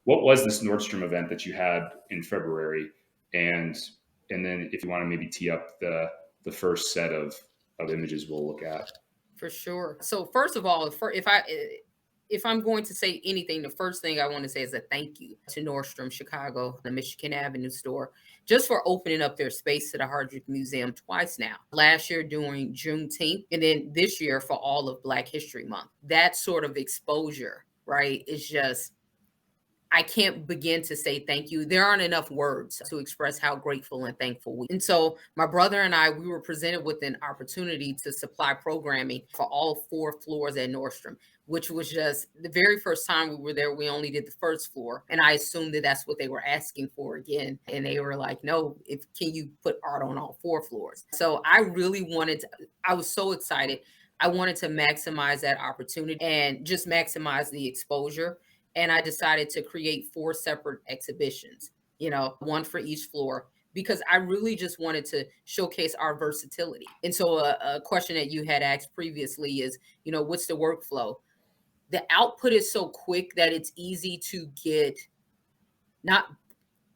what was this Nordstrom event that you had in February? And then if you want to maybe tee up the first set of images we'll look at. For sure. So first of all, if I'm going to say anything, the first thing I want to say is a thank you to Nordstrom Chicago, the Michigan Avenue store, just for opening up their space to the Hardrick Museum twice now. Last year during Juneteenth, and then this year for all of Black History Month. That sort of exposure, right, is just, I can't begin to say thank you. There aren't enough words to express how grateful and thankful we. And so my brother and I, we were presented with an opportunity to supply programming for all 4 floors at Nordstrom, which was just the very first time we were there. We only did the first floor, and I assumed that that's what they were asking for again. And they were like, "No, can you put art on all 4 floors?" So I really wanted to. I was so excited. I wanted to maximize that opportunity and just maximize the exposure, and I decided to create 4 separate exhibitions, one for each floor, because I really just wanted to showcase our versatility. And so a question that you had asked previously is, what's the workflow? The output is so quick that it's easy to get, not,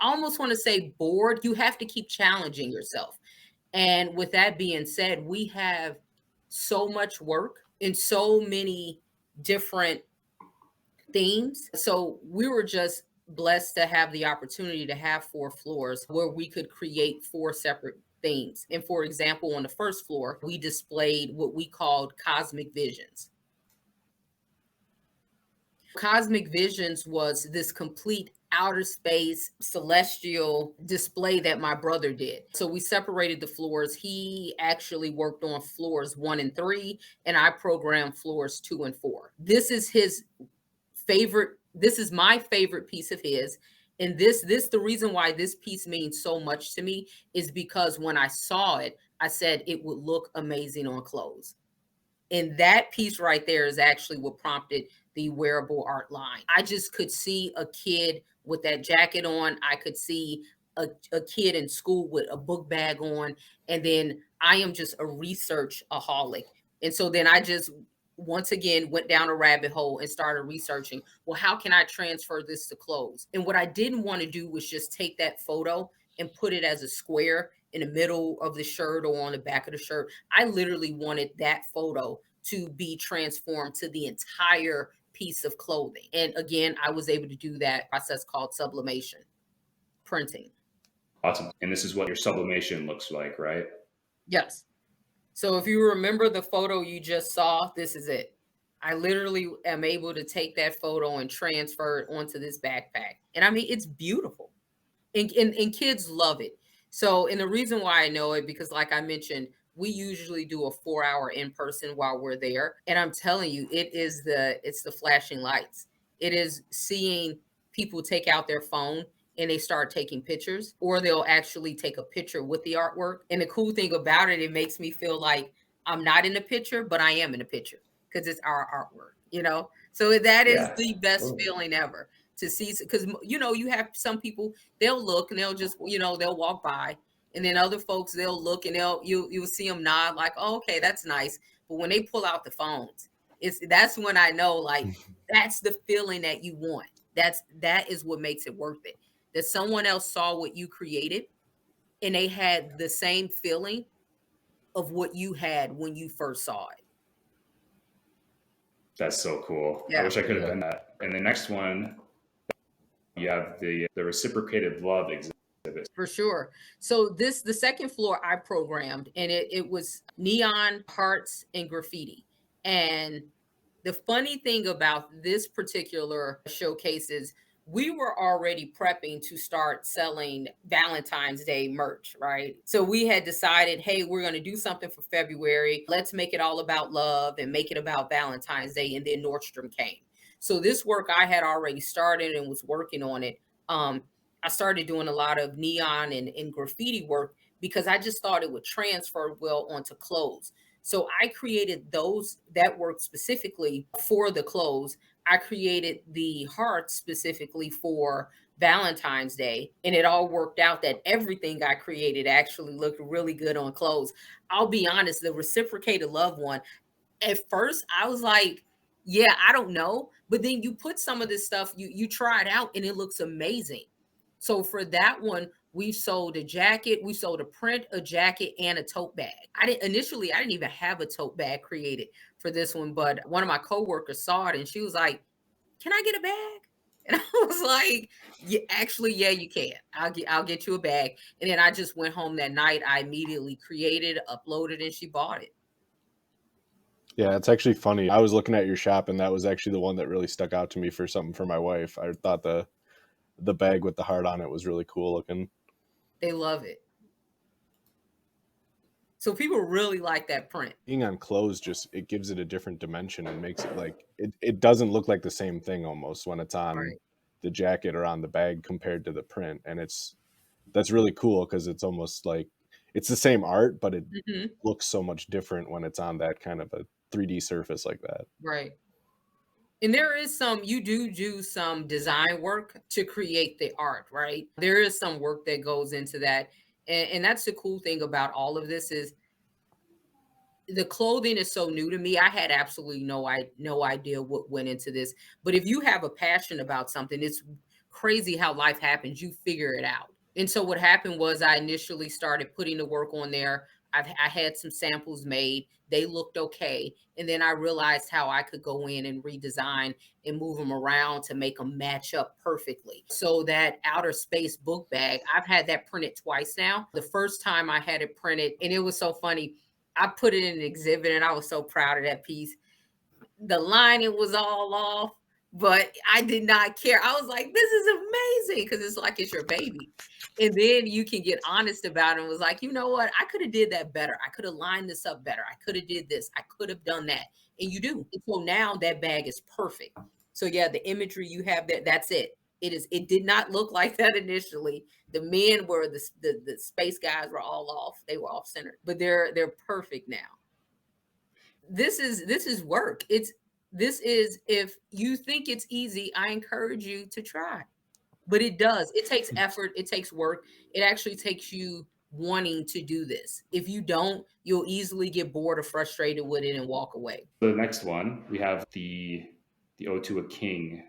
I almost want to say bored. You have to keep challenging yourself. And with that being said, we have so much work in so many different themes. So we were just blessed to have the opportunity to have 4 floors where we could create 4 separate themes. And for example, on the first floor, we displayed what we called cosmic visions. Cosmic Visions was this complete outer space celestial display that my brother did. So we separated the floors. He actually worked on floors 1 and 3, and I programmed floors 2 and 4. This is my favorite piece of his. And the reason why this piece means so much to me is because when I saw it, I said it would look amazing on clothes. And that piece right there is actually what prompted the wearable art line. I just could see a kid with that jacket on. I could see a kid in school with a book bag on. And then I am just a researchaholic. And so then I just once again went down a rabbit hole and started researching, well, how can I transfer this to clothes? And what I didn't want to do was just take that photo and put it as a square in the middle of the shirt or on the back of the shirt. I literally wanted that photo to be transformed to the entire piece of clothing. And again, I was able to do that process called sublimation printing. Awesome. And this is what your sublimation looks like, right? Yes. So if you remember the photo you just saw, this is it. I literally am able to take that photo and transfer it onto this backpack. And I mean, it's beautiful. And kids love it. So, and the reason why I know it, because like I mentioned, we usually do a 4-hour in person while we're there. And I'm telling you, it's the flashing lights. It is seeing people take out their phone and they start taking pictures, or they'll actually take a picture with the artwork. And the cool thing about it, it makes me feel like I'm not in the picture, but I am in the picture because it's our artwork. So that is Yeah. the best Totally. feeling ever to see, because you have some people, they'll look and they'll just they'll walk by, and then other folks, they'll look and you'll see them nod like, oh, okay, that's nice. But when they pull out the phones, that's when I know, like, that's the feeling that you want. That is what makes it worth it, that someone else saw what you created and they had the same feeling of what you had when you first saw it. That's so cool. I Yeah. wish I could have been that. And the next one, you have the reciprocated love exhibit. For sure. So the second floor I programmed, and it was neon hearts and graffiti. And the funny thing about this particular showcase is we were already prepping to start selling Valentine's Day merch, right? So we had decided, hey, we're going to do something for February. Let's make it all about love and make it about Valentine's Day. And then Nordstrom came. So this work I had already started and was working on it. I started doing a lot of neon and graffiti work because I just thought it would transfer well onto clothes. So I created that work specifically for the clothes. I created the hearts specifically for Valentine's Day, and it all worked out that everything I created actually looked really good on clothes. I'll be honest, the reciprocated love one, at first I was like, Yeah, I don't know. But then you put some of this stuff, you try it out and it looks amazing. So for that one, we sold a jacket, we sold a print, a jacket, and a tote bag. I didn't even have a tote bag created for this one, but one of my coworkers saw it and she was like, "Can I get a bag?" And I was like, "Yeah, actually, yeah, you can. I'll get you a bag." And then I just went home that night. I immediately created, uploaded, and she bought it. Yeah, it's actually funny. I was looking at your shop, and that was actually the one that really stuck out to me for something for my wife. I thought the bag with the heart on it was really cool looking. They love it. So people really like that print. Being on clothes, just it gives it a different dimension and makes it like it doesn't look like the same thing almost when it's on Right. the jacket or on the bag compared to the print. And that's really cool because it's almost like it's the same art, but it Mhm. looks so much different when it's on that kind of a 3D surface like that. Right. And there is some you do some design work to create the art, right? There is some work that goes into that. And that's the cool thing about all of this is the clothing is so new to me. I had absolutely no idea what went into this. But if you have a passion about something, it's crazy how life happens. You figure it out. And so what happened was I initially started putting the work on there. I had some samples made. They looked okay. And then I realized how I could go in and redesign and move them around to make them match up perfectly. So that outer space book bag, I've had that printed twice now. The first time I had it printed, and it was so funny. I put it in an exhibit and I was so proud of that piece. The lining was all off, but I did not care. I was like, this is amazing because it's like it's your baby. And then you can get honest about it and was like, you know what? I could have did that better. I could have lined this up better. I could have did this. I could have done that. And you do. And so now that bag is perfect. So yeah, the imagery you have there, that's it. It did not look like that initially. The men were the space guys were all off. They were off centered. But they're perfect now. This is work. This is if you think it's easy, I encourage you to try. But it does. It takes effort, it takes work. It actually takes you wanting to do this. If you don't, you'll easily get bored or frustrated with it and walk away. The next one, we have the Ode to a King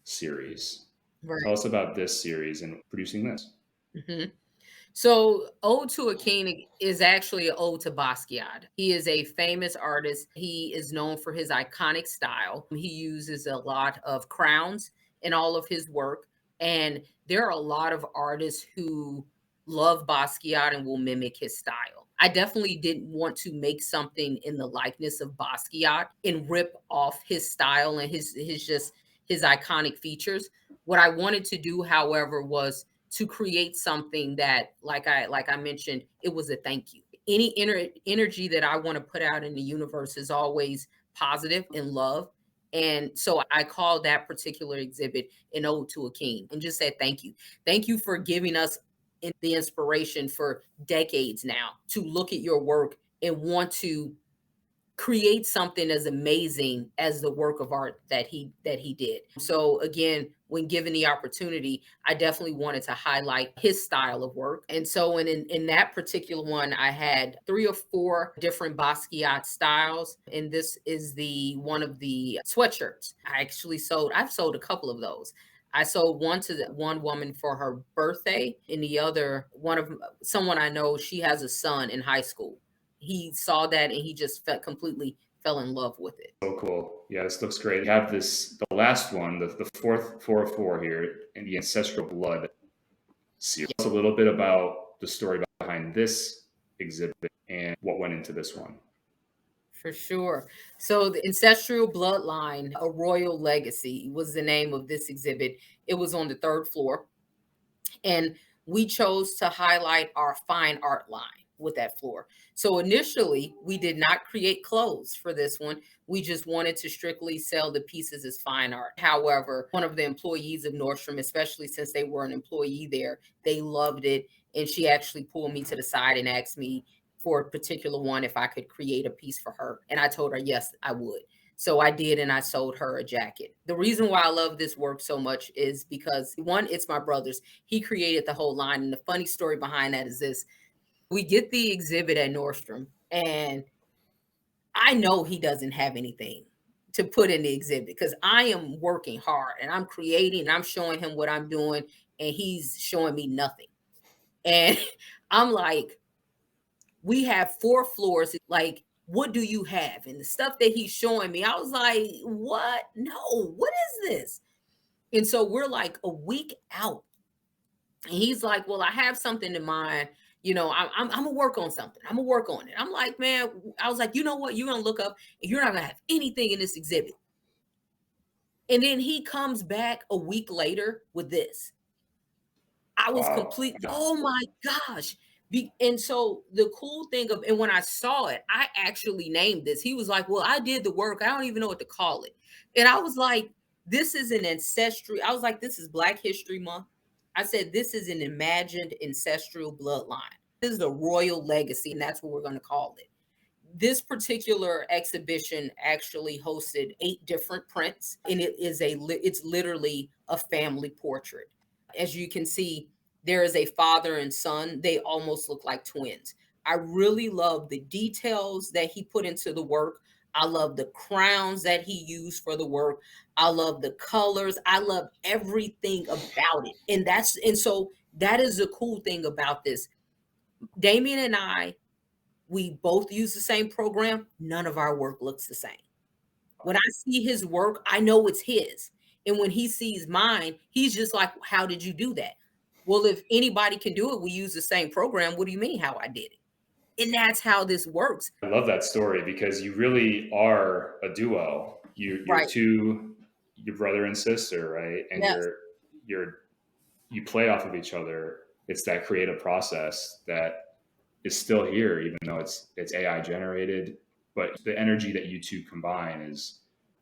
series. Tell Right. us about this series and producing this. Mhm. So, Ode to a King is actually an ode to Basquiat. He is a famous artist. He is known for his iconic style. He uses a lot of crowns in all of his work. And there are a lot of artists who love Basquiat and will mimic his style. I definitely didn't want to make something in the likeness of Basquiat and rip off his style and his iconic features. What I wanted to do, however, was to create something that like I mentioned, it was a thank you. Any energy that I want to put out in the universe is always positive and love. And so I called that particular exhibit an ode to a king and just said thank you. Thank you for giving us the inspiration for decades now to look at your work and want to create something as amazing as the work of art that he did. So again, when given the opportunity, I definitely wanted to highlight his style of work. And so in that particular one, I had 3 or 4 different Basquiat styles. And this is the one of the sweatshirts. I've sold a couple of those. I sold one to one woman for her birthday, and the other one of someone I know, she has a son in high school. He saw that and he just completely fell in love with it. So cool. Yeah, this looks great. You have the last one, the fourth 404 here, in the Ancestral Blood series. Tell us a little bit about the story behind this exhibit and what went into this one. For sure. So the Ancestral Bloodline, A Royal Legacy was the name of this exhibit. It was on the 3rd floor. And we chose to highlight our fine art line with that floor. So initially, we did not create clothes for this one. We just wanted to strictly sell the pieces as fine art. However, one of the employees of Nordstrom, especially since they were an employee there, they loved it. And she actually pulled me to the side and asked me for a particular one if I could create a piece for her. And I told her, yes, I would. So I did, and I sold her a jacket. The reason why I love this work so much is because one, it's my brother's. He created the whole line. And the funny story behind that is this: we get the exhibit at Nordstrom, and I know he doesn't have anything. to put in the exhibit because I am working hard and I'm creating and I'm showing him what I'm doing and he's showing me nothing. And I'm like, we have 4 floors. Like, what do you have? And the stuff that he's showing me, I was like, what? No, what is this? And so we're like a week out. And he's like, well, I have something in mind. You know, I'm gonna work on something. I'm gonna work on it. I'm like, man, I was like, you know what? You're gonna look up and you're not gonna have anything in this exhibit. And then he comes back a week later with this. I was complete. Oh my gosh. And so the cool thing of, and when I saw it, I actually named this. He was like, well, I did the work. I don't even know what to call it. And I was like, this is an ancestry. I was like, this is Black History Month. I said, this is an imagined ancestral bloodline. This is a royal legacy, and that's what we're going to call it. This particular exhibition actually hosted 8 different prints, and it's literally a family portrait. As you can see, there is a father and son. They almost look like twins. I really love the details that he put into the work. I love the crowns that he used for the work. I love the colors. I love everything about it. And so that is the cool thing about this. Damien and I, we both use the same program. None of our work looks the same. When I see his work, I know it's his. And when he sees mine, he's just like, how did you do that? Well, if anybody can do it, we use the same program. What do you mean how I did it? And that's how this works. I love that story because you really are a duo. You're Right. your brother and sister, right? And Yes. you play off of each other. It's that creative process that is still here, even though it's AI generated. But the energy that you two combine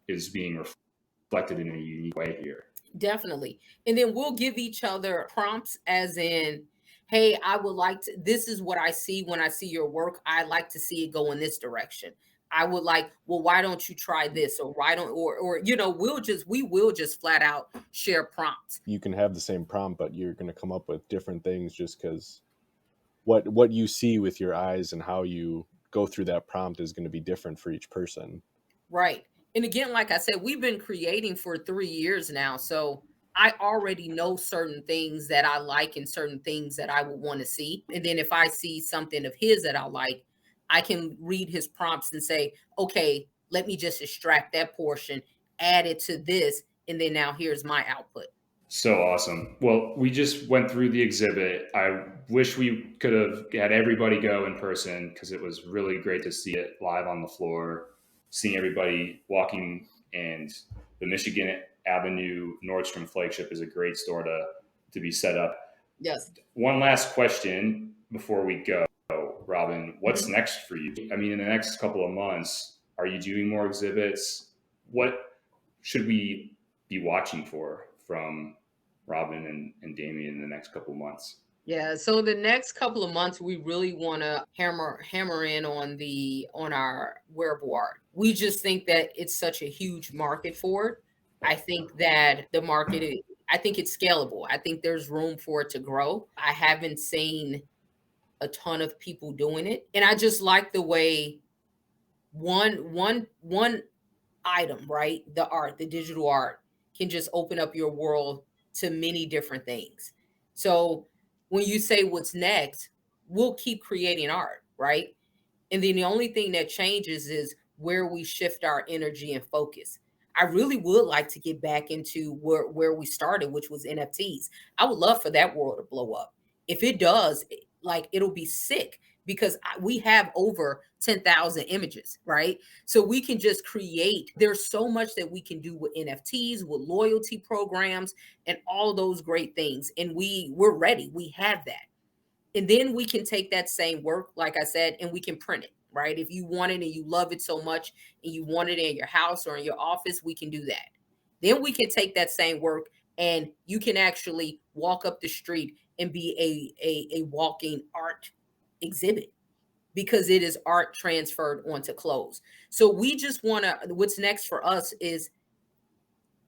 is being reflected in a unique way here. Definitely. And then we'll give each other prompts as in, hey, I would like to, this is what I see when I see your work. I like to see it go in this direction. I would like, well, why don't you try this? Or why don't, or, you know, we will just flat out share prompts. You can have the same prompt, but you're going to come up with different things just because what you see with your eyes and how you go through that prompt is going to be different for each person. Right. And again, like I said, we've been creating for 3 years now. So I already know certain things that I like and certain things that I would want to see. And then if I see something of his that I like, I can read his prompts and say, okay, let me just extract that portion, add it to this, and then now here's my output. So awesome. Well, we just went through the exhibit. I wish we could have had everybody go in person because it was really great to see it live on the floor, seeing everybody walking. And the Michigan Avenue Nordstrom flagship is a great store to be set up. Yes. One last question before we go, Robin. What's next for you? I mean, in the next couple of months, are you doing more exhibits? What should we be watching for from Robin and Damien in the next couple of months? Yeah, so the next couple of months, we really want to hammer in on our wearable art. We just think that it's such a huge market for it. I think that I think it's scalable. I think there's room for it to grow. I haven't seen a ton of people doing it, and I just like the way one item, right? The art, the digital art can just open up your world to many different things. So when you say what's next, we'll keep creating art, right? And then the only thing that changes is where we shift our energy and focus. I really would like to get back into where we started, which was NFTs. I would love for that world to blow up. If it does, like it'll be sick because we have over 10,000 images, right? So we can just create. There's so much that we can do with NFTs, with loyalty programs, and all those great things. And we're ready. We have that. And then we can take that same work, like I said, and we can print it, right? If you want it and you love it so much and you want it in your house or in your office, we can do that. Then we can take that same work and you can actually walk up the street and be a walking art exhibit because it is art transferred onto clothes. So we just want to, what's next for us is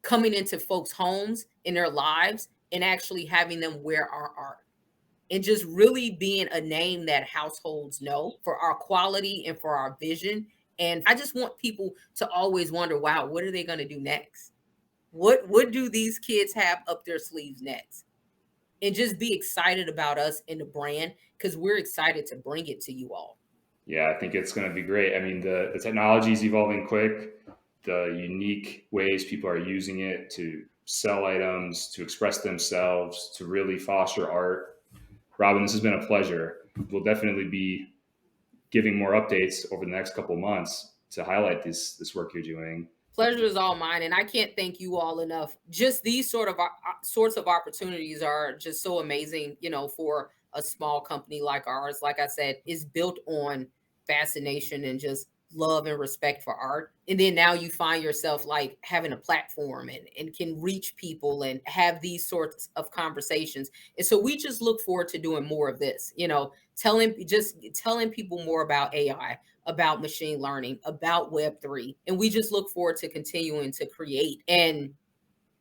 coming into folks' homes in their lives and actually having them wear our art. And just really being a name that households know for our quality and for our vision And I just want people to always wonder, wow, what are they going to do next? What do these kids have up their sleeves next? And just be excited about us and the brand, because we're excited to bring it to you all. Yeah, I think it's going to be great. I mean, the technology is evolving quick. The unique ways people are using it to sell items, to express themselves, to really foster art. Robin, this has been a pleasure. We'll definitely be giving more updates over the next couple of months to highlight this work you're doing. Pleasure is all mine, and I can't thank you all enough. Just these sorts of opportunities are just so amazing, you know, for a small company like ours. Like I said, is built on fascination and just love and respect for art. And then now you find yourself like having a platform and can reach people and have these sorts of conversations. And so we just look forward to doing more of this, you know, telling people more about AI, about machine learning, about Web3. And we just look forward to continuing to create and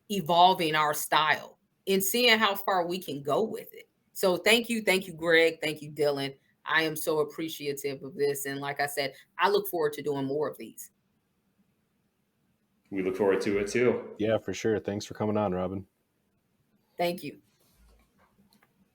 evolving our style and seeing how far we can go with it. So thank you, Greg. Thank you, Dylan. I am so appreciative of this. And like I said, I look forward to doing more of these. We look forward to it too. Yeah, for sure. Thanks for coming on, Robin. Thank you.